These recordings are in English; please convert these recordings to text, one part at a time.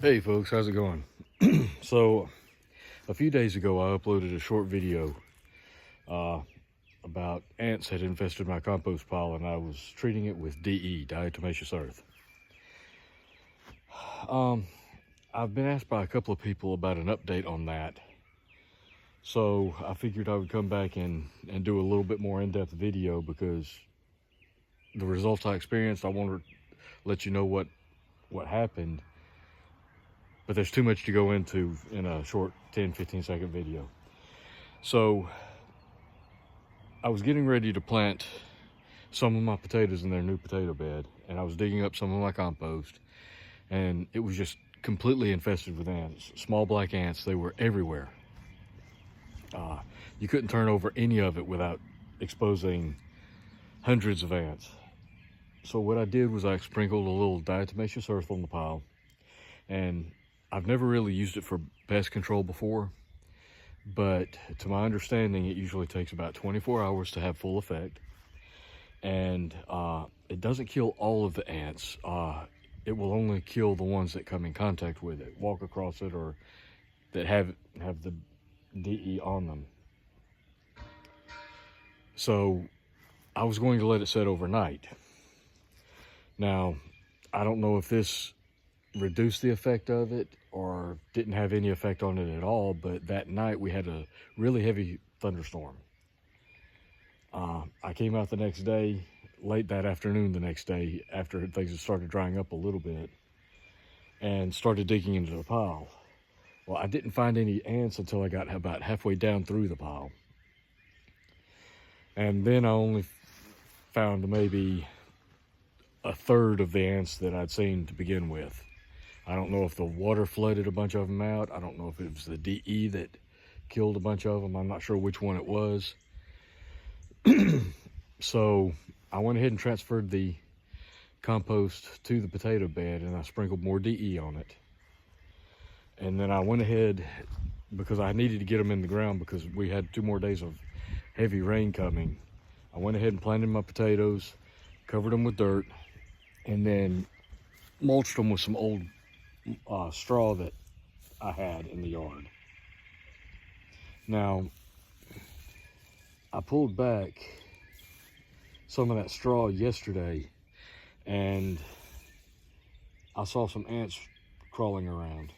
Hey folks, how's it going? So a few days ago I uploaded a short video about ants had infested my compost pile, and I was treating it with DE, diatomaceous earth. I've been asked by a couple of people about an update on that, so I figured I would come back and do a little bit more in-depth video, because the results I experienced, I want to let you know what happened. But there's too much to go into in a short 10-15 second video. So I was getting ready to plant some of my potatoes in their new potato bed, and I was digging up some of my compost, and it was just completely infested with ants. Small black ants, they were everywhere. You couldn't turn over any of it without exposing hundreds of ants. So what I did was I sprinkled a little diatomaceous earth on the pile, and I've never really used it for pest control before, but to my understanding, it usually takes about 24 hours to have full effect. And it doesn't kill all of the ants. It will only kill the ones that come in contact with it, walk across it, or that have the DE on them. So I was going to let it set overnight. Now, I don't know if this reduced the effect of it or didn't have any effect on it at all, but that night we had a really heavy thunderstorm. I came out the next day, late that afternoon the next day, after things had started drying up a little bit, and started digging into the pile. Well, I didn't find any ants until I got about halfway down through the pile. And then I only found maybe a third of the ants that I'd seen to begin with. I don't know if the water flooded a bunch of them out. I don't know if it was the DE that killed a bunch of them. I'm not sure which one it was. So I went ahead and transferred the compost to the potato bed, and I sprinkled more DE on it. And then I went ahead, because I needed to get them in the ground because we had 2 more days of heavy rain coming. I went ahead and planted my potatoes, covered them with dirt, and then mulched them with some old straw that I had in the yard. Now, I pulled back some of that straw yesterday, and I saw some ants crawling around.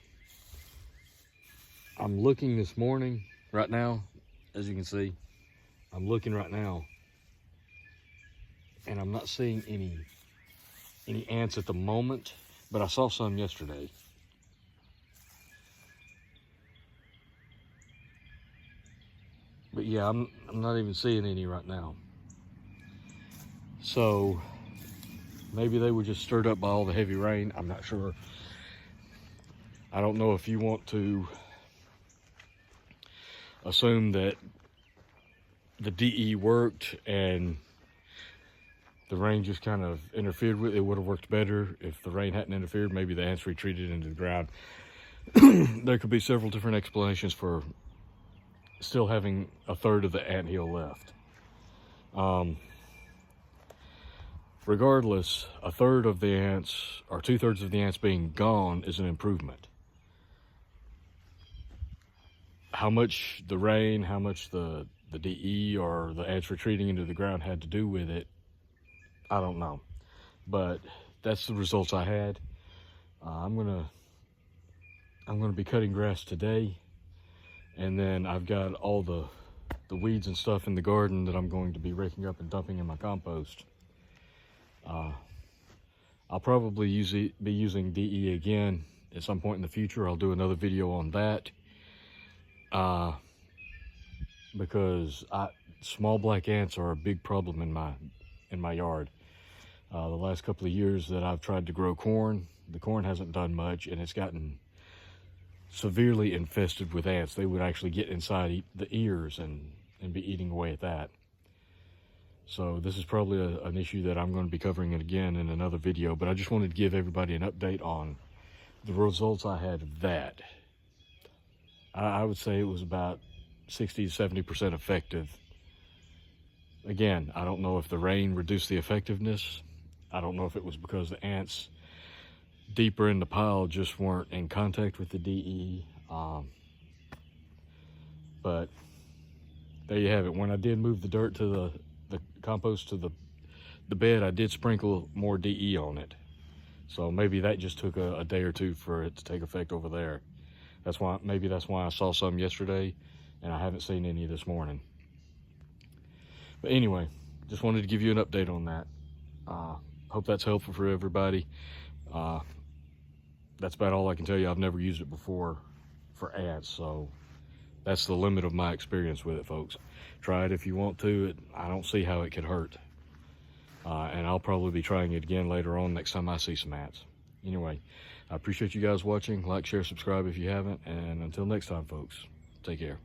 I'm looking this morning, right now, as you can see, I'm looking right now, and I'm not seeing any ants at the moment, but I saw some yesterday. But yeah, I'm not even seeing any right now. So maybe they were just stirred up by all the heavy rain. I'm not sure. I don't know if you want to assume that the DE worked and the rain just kind of interfered with it. It would have worked better if the rain hadn't interfered. Maybe the ants retreated into the ground. There could be several different explanations for still having a third of the anthill left. Regardless, a third of the ants, or 2/3 of the ants being gone, is an improvement. How much the rain, how much the DE or the ants retreating into the ground had to do with it, I don't know. But that's the results I had. I'm gonna be cutting grass today, and then I've got all the weeds and stuff in the garden that I'm going to be raking up and dumping in my compost. I'll probably be using DE again at some point in the future. I'll do another video on that, because small black ants are a big problem in my yard. The last couple of years that I've tried to grow corn, the corn hasn't done much, and it's gotten severely infested with ants. They would actually get inside the ears and be eating away at that. So this is probably an issue that I'm going to be covering it again in another video, but I just wanted to give everybody an update on the results I had of that. I would say it was about 60 to 70% effective. Again, I don't know if the rain reduced the effectiveness. I don't know if it was because the ants deeper in the pile just weren't in contact with the DE. But there you have it. When I did move the dirt to the compost to the bed, I did sprinkle more DE on it. So maybe that just took a day or two for it to take effect over there. Maybe that's why I saw some yesterday and I haven't seen any this morning. But anyway, just wanted to give you an update on that. Hope that's helpful for everybody. That's about all I can tell you. I've never used it before for ants, so that's the limit of my experience with it, folks. Try it if you want to. I don't see how it could hurt. And I'll probably be trying it again later on next time I see some ants. Anyway, I appreciate you guys watching. Like, share, subscribe if you haven't. And until next time, folks, take care.